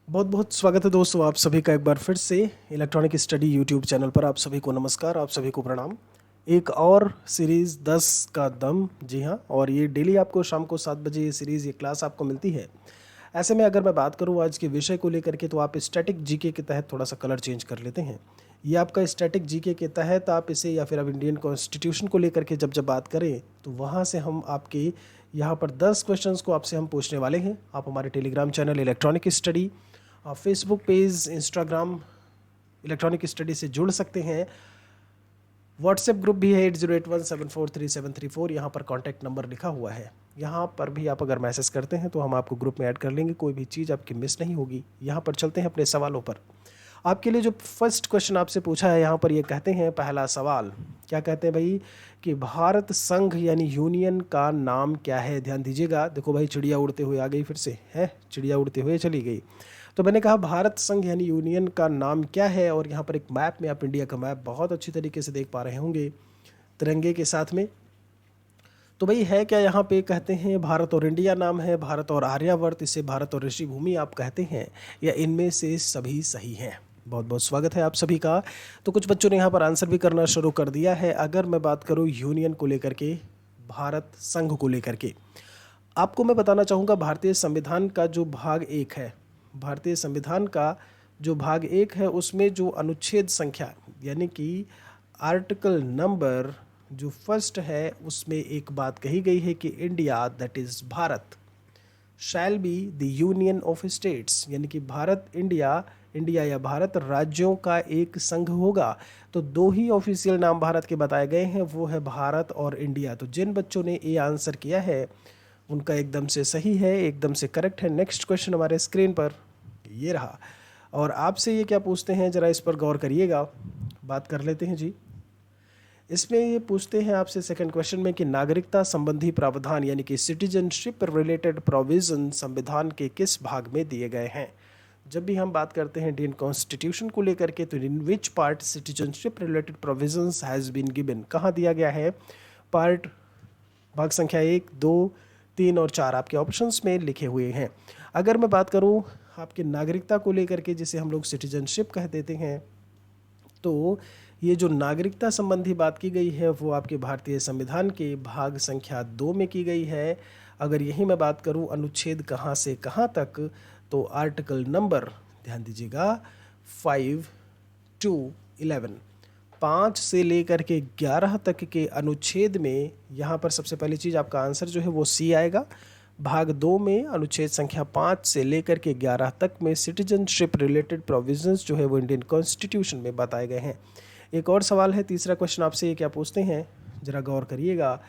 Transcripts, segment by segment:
बहुत बहुत स्वागत है दोस्तों, आप सभी का एक बार फिर से इलेक्ट्रॉनिक स्टडी यूट्यूब चैनल पर। आप सभी को नमस्कार, आप सभी को प्रणाम। एक और सीरीज़ 10 का दम, जी हाँ, और ये डेली आपको शाम को 7 बजे ये सीरीज़, ये क्लास आपको मिलती है। ऐसे में अगर मैं बात करूँ आज के विषय को लेकर के, तो आप स्टैटिक जीके के तहत थोड़ा सा कलर चेंज कर लेते हैं। ये आपका स्टैटिक जीके के तहत आप इसे, या फिर आप इंडियन कॉन्स्टिट्यूशन को लेकर के जब बात करें, तो वहाँ से हम आपके यहाँ पर 10 क्वेश्चंस को आपसे हम पूछने वाले हैं। आप हमारे Telegram channel electronic study, Facebook page, Instagram electronic study से जुड़ सकते हैं। व्हाट्सएप ग्रुप भी है 8081743734, यहाँ पर कॉन्टैक्ट नंबर लिखा हुआ है। यहाँ पर भी आप अगर मैसेज करते हैं तो हम आपको ग्रुप में ऐड कर लेंगे, कोई भी चीज़ आपकी मिस नहीं होगी। यहाँ पर चलते हैं अपने सवालों पर। आपके लिए जो फर्स्ट क्वेश्चन आपसे पूछा है, यहाँ पर ये कहते हैं, पहला सवाल क्या कहते हैं भाई, कि भारत संघ यानी यूनियन का नाम क्या है। ध्यान दीजिएगा, देखो भाई चिड़िया उड़ते हुए आ गई, फिर से है चिड़िया उड़ते हुए चली गई। तो मैंने कहा भारत संघ यानी यूनियन का नाम क्या है, और यहाँ पर एक मैप में आप इंडिया का मैप बहुत अच्छी तरीके से देख पा रहे होंगे तिरंगे के साथ में। तो भाई है क्या, यहाँ पे कहते हैं भारत और इंडिया नाम है, भारत और आर्यावर्त, इसे भारत और ऋषि भूमि आप कहते हैं, या इनमें से सभी सही हैं। बहुत बहुत स्वागत है आप सभी का। तो कुछ बच्चों ने यहाँ पर आंसर भी करना शुरू कर दिया है। अगर मैं बात करूँ यूनियन को लेकर के, भारत संघ को लेकर के, आपको मैं बताना चाहूँगा भारतीय संविधान का जो भाग 1 है, भारतीय संविधान का जो भाग 1 है, उसमें जो अनुच्छेद संख्या यानी कि आर्टिकल नंबर जो फर्स्ट है, उसमें एक बात कही गई है कि India, that is Bharat, shall be the union of states, यानी कि भारत इंडिया या भारत राज्यों का एक संघ होगा। तो दो ही ऑफिशियल नाम भारत के बताए गए हैं, वो है भारत और इंडिया। तो जिन बच्चों ने ये आंसर किया है उनका एकदम से सही है, एकदम से करेक्ट है। नेक्स्ट क्वेश्चन हमारे स्क्रीन पर ये रहा, और आपसे ये क्या पूछते हैं, ज़रा इस पर गौर करिएगा। बात कर लेते हैं जी। इसमें ये पूछते हैं आपसे सेकंड क्वेश्चन में कि नागरिकता संबंधी प्रावधान यानी कि सिटीजनशिप रिलेटेड प्रोविजन संविधान के किस भाग में दिए गए हैं। जब भी हम बात करते हैं इंडियन कॉन्स्टिट्यूशन को लेकर के, तो in which part citizenship related provisions has been given, कहाँ दिया गया है। पार्ट भाग संख्या 1, 2, 3 और 4 आपके ऑप्शंस में लिखे हुए हैं। अगर मैं बात करूं आपके नागरिकता को लेकर के, जिसे हम लोग सिटीजनशिप कह देते हैं, तो ये जो नागरिकता संबंधी बात की गई है वो आपके भारतीय संविधान के भाग संख्या 2 में की गई है। अगर यही मैं बात करूं अनुच्छेद कहाँ से कहाँ तक, तो आर्टिकल नंबर, ध्यान दीजिएगा, 5 to 11, 5 से लेकर के 11 तक के अनुच्छेद में, यहाँ पर सबसे पहली चीज़ आपका आंसर जो है वो सी आएगा। भाग 2 में अनुच्छेद संख्या 5 से लेकर के 11 तक में सिटीजनशिप रिलेटेड प्रोविजंस जो है वो इंडियन कॉन्स्टिट्यूशन में बताए गए हैं। एक और सवाल है, तीसरा क्वेश्चन आपसे ये क्या पूछते हैं, ज़रा गौर करिएगा।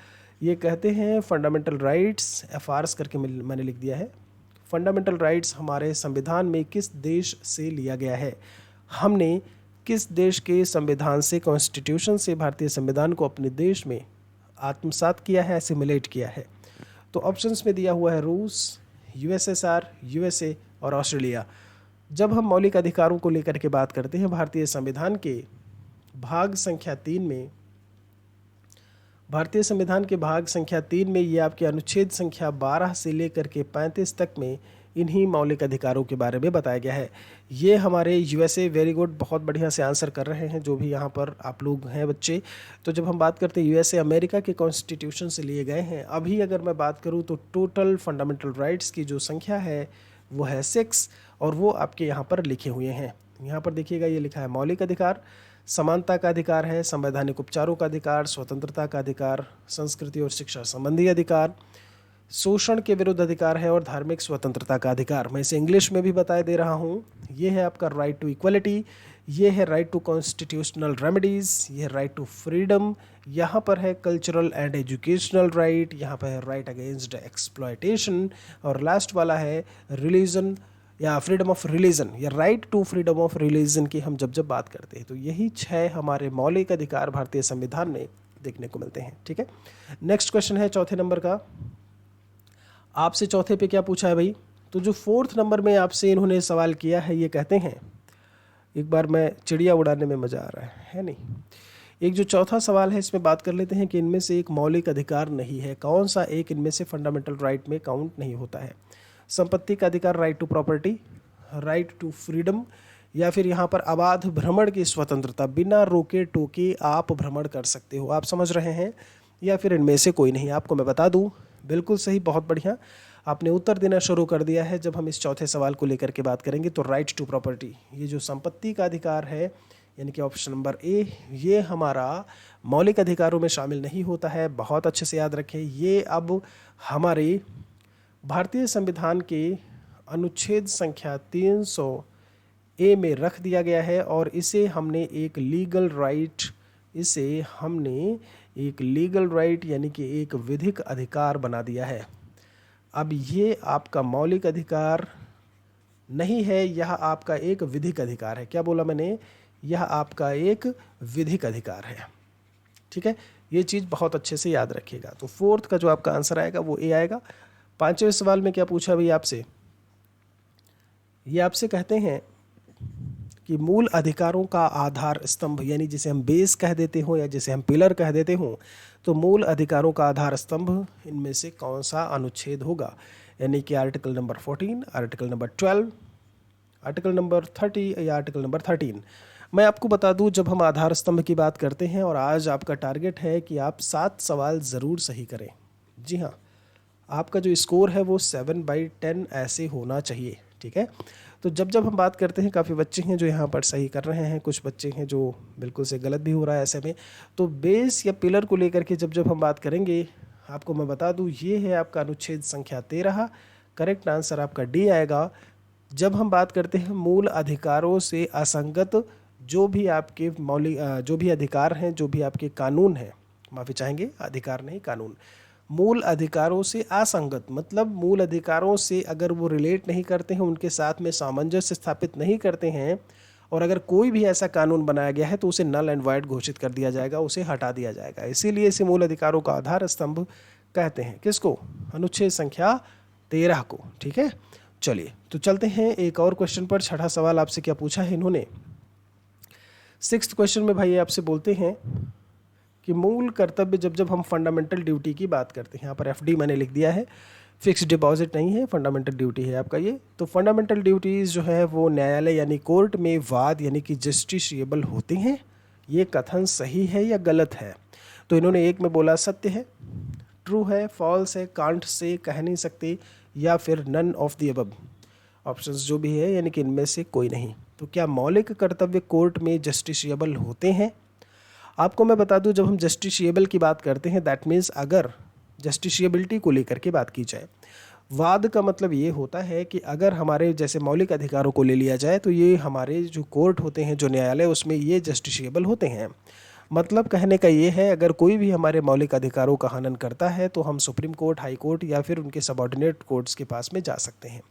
ये कहते हैं फंडामेंटल राइट्स, एफआरस करके मैंने लिख दिया है, फंडामेंटल राइट्स हमारे संविधान में किस देश से लिया गया है। हमने किस देश के संविधान से, कॉन्स्टिट्यूशन से भारतीय संविधान को अपने देश में आत्मसात किया है, एसिमिलेट किया है। तो ऑप्शंस में दिया हुआ है रूस, यूएसएसआर, यूएसए और ऑस्ट्रेलिया। जब हम मौलिक अधिकारों को लेकर के बात करते हैं भारतीय संविधान के भाग संख्या 3 में, भारतीय संविधान के भाग संख्या 3 में ये आपके अनुच्छेद संख्या 12 से लेकर के 35 तक में इन्हीं मौलिक अधिकारों के बारे में बताया गया है। ये हमारे यूएसए, वेरी गुड, बहुत बढ़िया से आंसर कर रहे हैं जो भी यहाँ पर आप लोग हैं बच्चे। तो जब हम बात करते हैं यूएसए, अमेरिका के कॉन्स्टिट्यूशन से लिए गए हैं। अभी अगर मैं बात करूँ तो टोटल फंडामेंटल राइट्स की जो संख्या है वो है 6, और वो आपके यहाँ पर लिखे हुए हैं। यहाँ पर देखिएगा, ये लिखा है मौलिक अधिकार, समानता का अधिकार है, संवैधानिक उपचारों का अधिकार, स्वतंत्रता का अधिकार, संस्कृति और शिक्षा संबंधी अधिकार, शोषण के विरुद्ध अधिकार है, और धार्मिक स्वतंत्रता का अधिकार। मैं इसे इंग्लिश में भी बताए दे रहा हूँ। ये है आपका राइट टू इक्वलिटी, ये है राइट टू कॉन्स्टिट्यूशनल रेमेडीज़, ये है राइट टू फ्रीडम, यहाँ पर है कल्चरल एंड एजुकेशनल राइट, यहाँ पर है राइट अगेंस्ट एक्सप्लॉयटेशन, और लास्ट वाला है रिलीजन या फ्रीडम ऑफ रिलीजन, या right to freedom of religion की हम जब बात करते हैं। तो यही 6 हमारे मौलिक अधिकार भारतीय संविधान में देखने को मिलते हैं। ठीक है, नेक्स्ट क्वेश्चन है चौथे नंबर का। आपसे चौथे पे क्या पूछा है भाई, तो जो 4th नंबर में आपसे इन्होंने सवाल किया है, ये कहते हैं, एक बार मैं चिड़िया उड़ाने में मज़ा आ रहा है नहीं। एक जो चौथा सवाल है, इसमें बात कर लेते हैं कि इनमें से एक मौलिक अधिकार नहीं है। कौन सा एक इनमें से फंडामेंटल राइट में काउंट नहीं होता है। संपत्ति का अधिकार, right to property, right to freedom, या फिर यहाँ पर अबाध भ्रमण की स्वतंत्रता, बिना रोके टोके आप भ्रमण कर सकते हो। आप समझ रहे हैं, या फिर इनमें से कोई नहीं? आपको मैं बता दूं, बिल्कुल सही, बहुत बढ़िया, आपने उत्तर देना शुरू कर दिया है। जब हम इस चौथे सवाल को लेकर के बात करेंगे तो राइट टू प्रॉपर्टी, ये जो संपत्ति का अधिकार है, यानी कि ऑप्शन नंबर ए, ये हमारा मौलिक अधिकारों में शामिल नहीं होता है। बहुत अच्छे से याद रखें, ये अब हमारे भारतीय संविधान के अनुच्छेद संख्या 300 ए में रख दिया गया है, और इसे हमने एक लीगल राइट यानी कि एक विधिक अधिकार बना दिया है। अब ये आपका मौलिक अधिकार नहीं है, यह आपका एक विधिक अधिकार है। क्या बोला मैंने? यह आपका एक विधिक अधिकार है। ठीक है, ये चीज़ बहुत अच्छे से याद रखिएगा। तो फोर्थ का जो आपका आंसर आएगा वो ए आएगा। पांचवें सवाल में क्या पूछा भाई आपसे? ये आपसे कहते हैं कि मूल अधिकारों का आधार स्तंभ, यानी जिसे हम बेस कह देते हो या जिसे हम पिलर कह देते हो, तो मूल अधिकारों का आधार स्तंभ इनमें से कौन सा अनुच्छेद होगा? यानी कि article number 14, article number 12, article number 30 या आर्टिकल नंबर 13। मैं आपको बता दूं, जब हम आधार स्तंभ की बात करते हैं, और आज आपका टारगेट है कि आप 7 सवाल ज़रूर सही करें। जी हाँ, आपका जो स्कोर है वो 7/10 ऐसे होना चाहिए। ठीक है, तो जब हम बात करते हैं, काफ़ी बच्चे हैं जो यहाँ पर सही कर रहे हैं, कुछ बच्चे हैं जो बिल्कुल से गलत भी हो रहा है ऐसे में। तो बेस या पिलर को लेकर के जब हम बात करेंगे, आपको मैं बता दूँ, ये है आपका अनुच्छेद संख्या 13। करेक्ट आंसर आपका डी आएगा। जब हम बात करते हैं मूल अधिकारों से असंगत जो भी आपके मौलिक जो भी अधिकार हैं, जो भी आपके कानून हैं, माफ़ी चाहेंगे, अधिकार नहीं कानून, मूल अधिकारों से असंगत मतलब मूल अधिकारों से अगर वो रिलेट नहीं करते हैं, उनके साथ में सामंजस्य स्थापित नहीं करते हैं, और अगर कोई भी ऐसा कानून बनाया गया है तो उसे नल एंड वाइड घोषित कर दिया जाएगा, उसे हटा दिया जाएगा। इसीलिए इसे मूल अधिकारों का आधार स्तंभ कहते हैं। किसको? अनुच्छेद संख्या 13 को। ठीक है, चलिए तो चलते हैं एक और क्वेश्चन पर। छठा सवाल आपसे क्या पूछा है इन्होंने? 6th क्वेश्चन में भाई आपसे बोलते हैं कि मूल कर्तव्य, जब हम फंडामेंटल ड्यूटी की बात करते हैं, यहाँ पर एफडी मैंने लिख दिया है, फिक्स डिपॉजिट नहीं है, फंडामेंटल ड्यूटी है आपका ये। तो फंडामेंटल ड्यूटीज़ जो है वो न्यायालय यानी कोर्ट में वाद यानी कि जस्टिसएबल होते हैं। ये कथन सही है या गलत है? तो इन्होंने एक में बोला सत्य है, ट्रू है, फॉल्स है, कांट से, कह नहीं सकते, या फिर none of the above. Options जो भी है यानी कि इनमें से कोई नहीं। तो क्या मौलिक कर्तव्य कोर्ट में जस्टिसएबल होते हैं? आपको मैं बता दूं, जब हम जस्टिसएबल की बात करते हैं, दैट मीन्स अगर जस्टिसएबिलिटी को लेकर के बात की जाए, वाद का मतलब ये होता है कि अगर हमारे जैसे मौलिक अधिकारों को ले लिया जाए तो ये हमारे जो कोर्ट होते हैं, जो न्यायालय, उसमें ये जस्टिसएबल होते हैं। मतलब कहने का ये है, अगर कोई भी हमारे मौलिक अधिकारों का हनन करता है तो हम सुप्रीम कोर्ट, हाई कोर्ट या फिर उनके सबऑर्डिनेट कोर्ट्स के पास में जा सकते हैं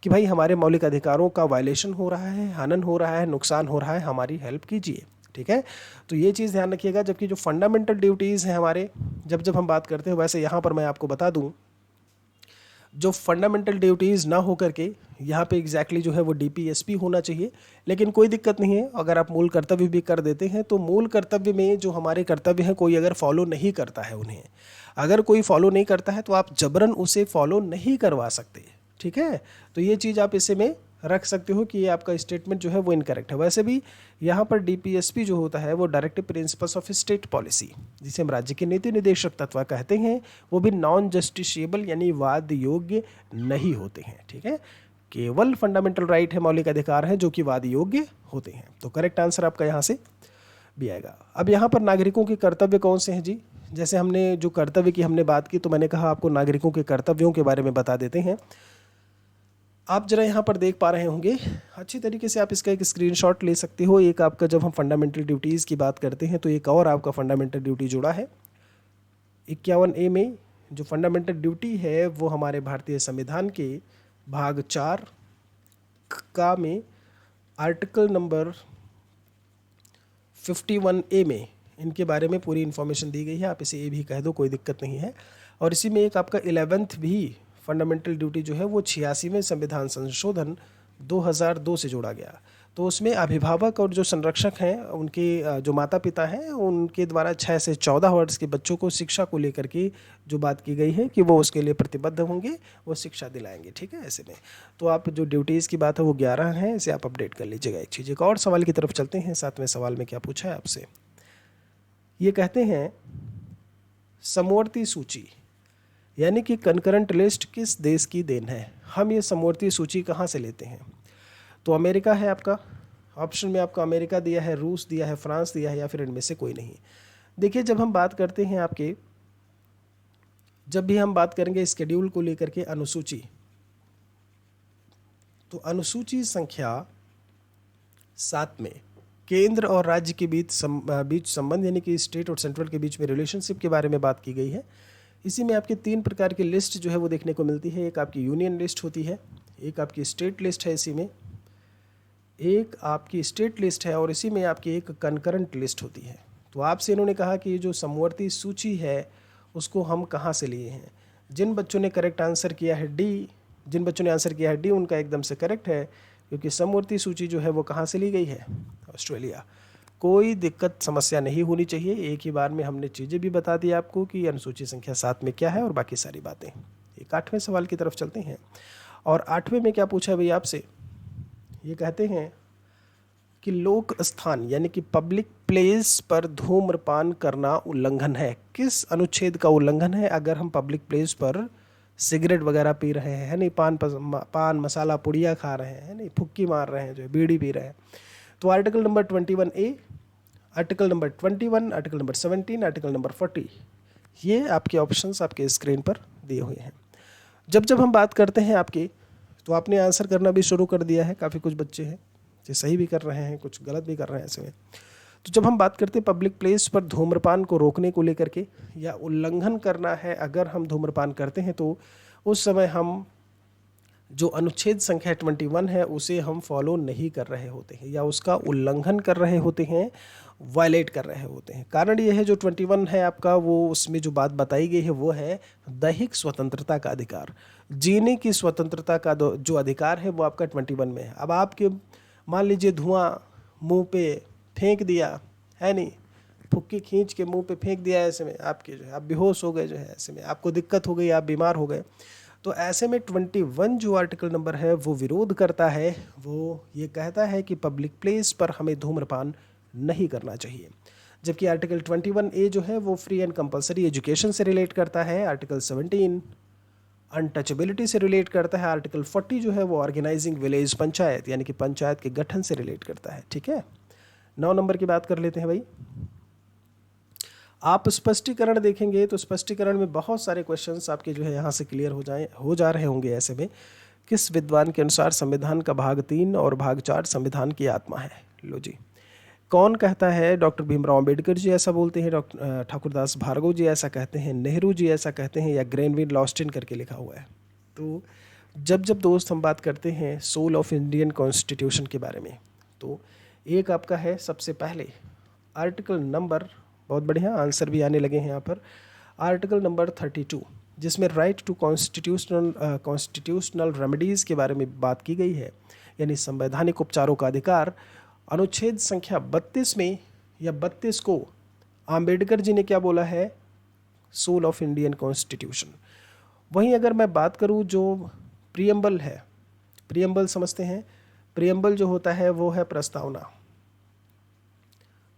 कि भाई हमारे मौलिक अधिकारों का वायलेशन हो रहा है, हनन हो रहा है, नुकसान हो रहा है, हमारी हेल्प कीजिए। ठीक है, तो ये चीज़ ध्यान रखिएगा। जबकि जो फंडामेंटल ड्यूटीज़ हैं हमारे, जब हम बात करते हैं, वैसे यहाँ पर मैं आपको बता दूँ, जो फंडामेंटल ड्यूटीज़ ना हो करके यहाँ पे एग्जैक्टली जो है वो डीपीएसपी होना चाहिए। लेकिन कोई दिक्कत नहीं है, अगर आप मूल कर्तव्य भी कर देते हैं तो मूल कर्तव्य में जो हमारे कर्तव्य हैं, कोई अगर फॉलो नहीं करता है उन्हें, अगर कोई फॉलो नहीं करता है तो आप जबरन उसे फॉलो नहीं करवा सकते। ठीक है, तो ये चीज़ आप इसे में रख सकते हो कि ये आपका स्टेटमेंट जो है वो इनकरेक्ट है। वैसे भी यहाँ पर डीपीएसपी जो होता है वो directive principles of state policy, जिसे हम राज्य के नीति निर्देशक तत्व कहते हैं, वो भी नॉन जस्टिसएबल यानी वाद योग्य नहीं होते हैं। ठीक है, केवल फंडामेंटल राइट है, मौलिक अधिकार हैं जो कि वाद योग्य होते हैं। तो करेक्ट आंसर आपका यहाँ से भी आएगा। अब यहाँ पर नागरिकों के कर्तव्य कौन से हैं जी? जैसे हमने जो कर्तव्य की हमने बात की, तो मैंने कहा आपको नागरिकों के कर्तव्यों के बारे में बता देते हैं। आप जरा यहाँ पर देख पा रहे होंगे, अच्छी तरीके से आप इसका एक स्क्रीनशॉट ले सकते हो। एक आपका, जब हम फंडामेंटल ड्यूटीज़ की बात करते हैं तो एक और आपका फंडामेंटल ड्यूटी जुड़ा है 51A में। जो फंडामेंटल ड्यूटी है वो हमारे भारतीय संविधान के भाग 4 का में आर्टिकल नंबर 51A में इनके बारे में पूरी इन्फॉर्मेशन दी गई है। आप इसे ए भी कह दो, कोई दिक्कत नहीं है। और इसी में एक आपका 11th भी फंडामेंटल ड्यूटी जो है वो 86वें संविधान संशोधन 2002 से जोड़ा गया। तो उसमें अभिभावक और जो संरक्षक हैं उनके जो माता पिता हैं उनके द्वारा 6 से 14 वर्ष के बच्चों को शिक्षा को लेकर के जो बात की गई है कि वो उसके लिए प्रतिबद्ध होंगे, वो शिक्षा दिलाएंगे। ठीक है, ऐसे में तो आप जो ड्यूटीज़ की बात है वो 11 हैं, इसे आप अपडेट कर लीजिएगा। एक चीज़, एक और सवाल की तरफ चलते हैं। 7वें सवाल में क्या पूछा है आपसे, ये कहते हैं समवर्ती सूची यानी कि कंकरेंट लिस्ट किस देश की देन है। हम ये समवर्ती सूची कहाँ से लेते हैं? तो अमेरिका है आपका, ऑप्शन में आपका अमेरिका दिया है, रूस दिया है, फ्रांस दिया है, या फिर इनमें से कोई नहीं। देखिए, जब हम बात करते हैं जब भी हम बात करेंगे स्केड्यूल को लेकर के अनुसूची, तो अनुसूची संख्या 7 में केंद्र और राज्य के बीच संबंध यानी कि स्टेट और सेंट्रल के बीच में रिलेशनशिप के बारे में बात की गई है। इसी में आपके 3 प्रकार की लिस्ट जो है वो देखने को मिलती है। एक आपकी यूनियन लिस्ट होती है, एक आपकी स्टेट लिस्ट है, इसी में एक आपकी स्टेट लिस्ट है, और इसी में आपकी एक कंकरेंट लिस्ट होती है। तो आपसे इन्होंने कहा कि ये जो समवर्ती सूची है उसको हम कहाँ से लिए हैं। जिन बच्चों ने करेक्ट आंसर किया है डी, जिन बच्चों ने आंसर किया है डी, उनका एकदम से करेक्ट है, क्योंकि समवर्ती सूची जो है वो कहाँ से ली गई है, ऑस्ट्रेलिया। कोई दिक्कत समस्या नहीं होनी चाहिए। एक ही बार में हमने चीज़ें भी बता दी आपको कि अनुसूची संख्या 7 में क्या है और बाकी सारी बातें। एक 8वें सवाल की तरफ चलते हैं, और 8वें में क्या पूछा है भाई आपसे, ये कहते हैं कि लोक स्थान यानी कि पब्लिक प्लेस पर धूम्रपान करना उल्लंघन है। किस अनुच्छेद का उल्लंघन है? अगर हम पब्लिक प्लेस पर सिगरेट वगैरह पी रहे हैं, है नहीं, पान मसाला पुड़िया खा रहे हैं, नहीं, फुक्की मार रहे हैं, जो बीड़ी पी रहे हैं, तो article number 21A, article number 21, article number 17, article number 40, ये आपके ऑप्शंस आपके स्क्रीन पर दिए हुए हैं। जब हम बात करते हैं आपके, तो आपने आंसर करना भी शुरू कर दिया है। काफ़ी कुछ बच्चे हैं जो सही भी कर रहे हैं, कुछ गलत भी कर रहे हैं ऐसे में। तो जब हम बात करते हैं पब्लिक प्लेस पर धूम्रपान को रोकने को लेकर के या उल्लंघन करना है, अगर हम धूम्रपान करते हैं तो उस समय हम जो अनुच्छेद संख्या 21 है उसे हम फॉलो नहीं कर रहे होते हैं, या उसका उल्लंघन कर रहे होते हैं, वायलेट कर रहे होते हैं। कारण ये है जो 21 है आपका, वो उसमें जो बात बताई गई है वो है दैहिक स्वतंत्रता का अधिकार, जीने की स्वतंत्रता का जो अधिकार है वो आपका 21 में है। अब आपके मान लीजिए धुआं मुंह पे फेंक दिया, है नहीं, फुक्की खींच के मुंह पे फेंक दिया, ऐसे में आपके जो है आप बेहोश हो गए, जो है ऐसे में आपको दिक्कत हो गई, आप बीमार हो गए, तो ऐसे में 21 जो आर्टिकल नंबर है वो विरोध करता है। वो ये कहता है कि पब्लिक प्लेस पर हमें धूम्रपान नहीं करना चाहिए। जबकि आर्टिकल 21A जो है वो फ्री एंड कंपलसरी एजुकेशन से रिलेट करता है, आर्टिकल 17 अनटचेबिलिटी से रिलेट करता है, आर्टिकल 40 जो है वो ऑर्गेनाइजिंग विलेज पंचायत यानी कि पंचायत के गठन से रिलेट करता है। ठीक है, 9 नंबर की बात कर लेते हैं भाई। आप स्पष्टीकरण देखेंगे तो स्पष्टीकरण में बहुत सारे क्वेश्चंस आपके जो है यहाँ से क्लियर हो जा रहे होंगे। ऐसे में किस विद्वान के अनुसार संविधान का भाग 3 और भाग 4 संविधान की आत्मा है? लो जी, कौन कहता है? डॉक्टर भीमराव अंबेडकर जी ऐसा बोलते हैं, डॉक्टर ठाकुरदास भार्गव जी ऐसा कहते हैं, नेहरू जी ऐसा कहते हैं, या ग्रेनविल लॉस्टिन करके लिखा हुआ है। तो जब दोस्त हम बात करते हैं सोल ऑफ इंडियन कॉन्स्टिट्यूशन के बारे में, तो एक आपका है सबसे पहले आर्टिकल नंबर, बहुत बढ़िया आंसर भी आने लगे हैं यहाँ पर, आर्टिकल नंबर 32, जिसमें राइट टू कॉन्स्टिट्यूशनल रेमेडीज़ के बारे में बात की गई है, यानी संवैधानिक उपचारों का अधिकार। अनुच्छेद संख्या 32 में या 32 को आम्बेडकर जी ने क्या बोला है? Soul of Indian constitution. वहीं अगर मैं बात करूँ जो प्रियम्बल है, प्रियम्बल समझते हैं, प्रियम्बल जो होता है वो है प्रस्तावना,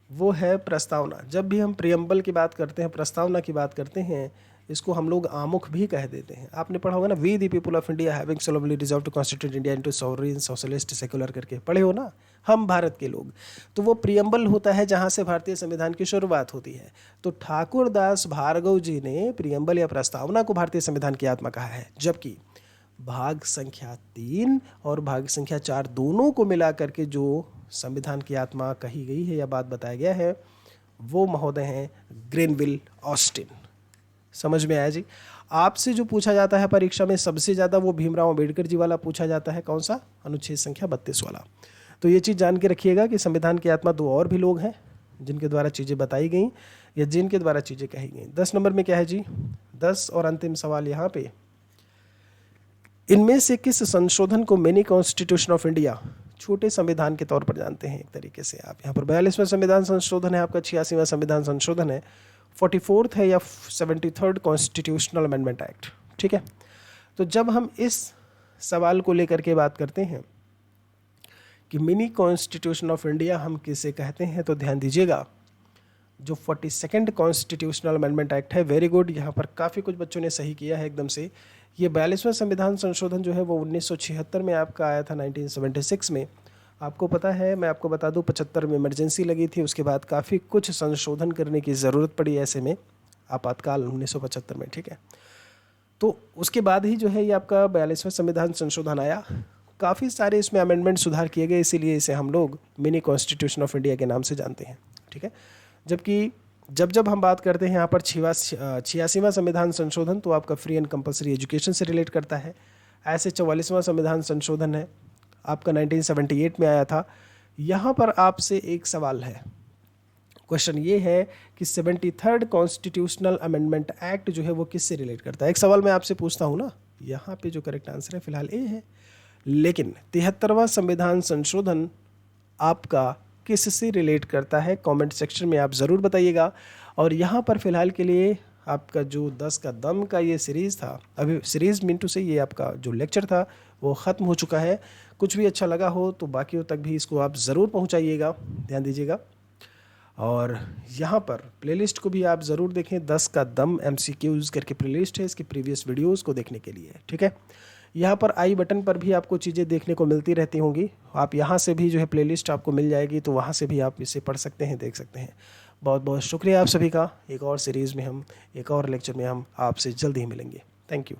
वो है प्रस्तावना। जब भी हम प्रियम्बल की बात करते हैं, प्रस्तावना की बात करते हैं, इसको हम लोग आमुख भी कह देते हैं। आपने पढ़ा होगा ना, we the people of India having solemnly resolved to constitute India into sovereign socialist secular करके पढ़े हो ना, हम भारत के लोग। तो वो प्रियम्बल होता है जहाँ से भारतीय संविधान की शुरुआत होती है। तो ठाकुरदास भार्गव जी ने प्रियम्बल या प्रस्तावना को भारतीय संविधान की आत्मा कहा है, जबकि भाग संख्या 3 और भाग संख्या 4 दोनों को मिला करके जो संविधान की आत्मा कही गई है या बात बताया गया है, वो महोदय हैं ग्रेनविल ऑस्टिन। समझ में आया जी? आपसे जो पूछा जाता है परीक्षा में सबसे ज़्यादा वो भीमराव अंबेडकर जी वाला पूछा जाता है। कौन सा? अनुच्छेद संख्या 32 वाला। तो ये चीज़ जान के रखिएगा कि संविधान की आत्मा 2 और भी लोग हैं जिनके द्वारा चीज़ें बताई गई या जिनके द्वारा चीज़ें कही गई। 10 नंबर में क्या है जी? 10 और अंतिम सवाल यहाँ पे, इनमें से किस संशोधन को मिनी कॉन्स्टिट्यूशन ऑफ इंडिया छोटे संविधान के तौर पर जानते हैं एक तरीके से आप। यहाँ पर 42वां संविधान संशोधन है आपका, 86वां संविधान संशोधन है, 44th है या 73rd कॉन्स्टिट्यूशनल अमेंडमेंट एक्ट। ठीक है, तो जब हम इस सवाल को लेकर के बात करते हैं कि मिनी कॉन्स्टिट्यूशन ऑफ इंडिया हम किसे कहते हैं, तो ध्यान दीजिएगा जो 42nd कॉन्स्टिट्यूशनल अमेंडमेंट एक्ट है, वेरी गुड, यहाँ पर काफ़ी कुछ बच्चों ने सही किया है एकदम से। ये 42वां संविधान संशोधन जो है वो 1976 में आपका आया था, 1976 में। आपको पता है, मैं आपको बता दूं, 75 में इमरजेंसी लगी थी, उसके बाद काफ़ी कुछ संशोधन करने की ज़रूरत पड़ी ऐसे में, आपातकाल 1975 में। ठीक है, तो उसके बाद ही जो है ये आपका 42वां संविधान संशोधन आया। काफ़ी सारे इसमें अमेंडमेंट सुधार किए गए, इसीलिए इसे हम लोग मिनी कॉन्स्टिट्यूशन ऑफ इंडिया के नाम से जानते हैं। ठीक है, जबकि जब हम बात करते हैं यहाँ पर 86वां संविधान संशोधन, तो आपका फ्री एंड कंपलसरी एजुकेशन से रिलेट करता है। ऐसे 44वां संविधान संशोधन है आपका, 1978 में आया था। यहाँ पर आपसे एक सवाल है, क्वेश्चन ये है कि 73rd कॉन्स्टिट्यूशनल अमेंडमेंट एक्ट जो है वो किससे रिलेट करता है। एक सवाल मैं आपसे पूछता हूँ ना, यहाँ पे जो करेक्ट आंसर है फिलहाल ए है, लेकिन 73वां संविधान संशोधन आपका किससे रिलेट करता है, कमेंट सेक्शन में आप ज़रूर बताइएगा। और यहाँ पर फिलहाल के लिए आपका जो 10 का दम का ये सीरीज़ था, अभी सीरीज़ मीन टू से ये आपका जो लेक्चर था वो ख़त्म हो चुका है। कुछ भी अच्छा लगा हो तो बाकियों तक भी इसको आप ज़रूर पहुँचाइएगा, ध्यान दीजिएगा। और यहाँ पर प्लेलिस्ट को भी आप ज़रूर देखें, 10 का दम MCQs करके प्लेलिस्ट है इसकी प्रीवियस वीडियोज़ को देखने के लिए। ठीक है, यहाँ पर आई बटन पर भी आपको चीज़ें देखने को मिलती रहती होंगी, आप यहाँ से भी जो है प्लेलिस्ट आपको मिल जाएगी, तो वहाँ से भी आप इसे पढ़ सकते हैं, देख सकते हैं। बहुत बहुत शुक्रिया आप सभी का। एक और सीरीज़ में हम, एक और लेक्चर में हम आपसे जल्द ही मिलेंगे। Thank you.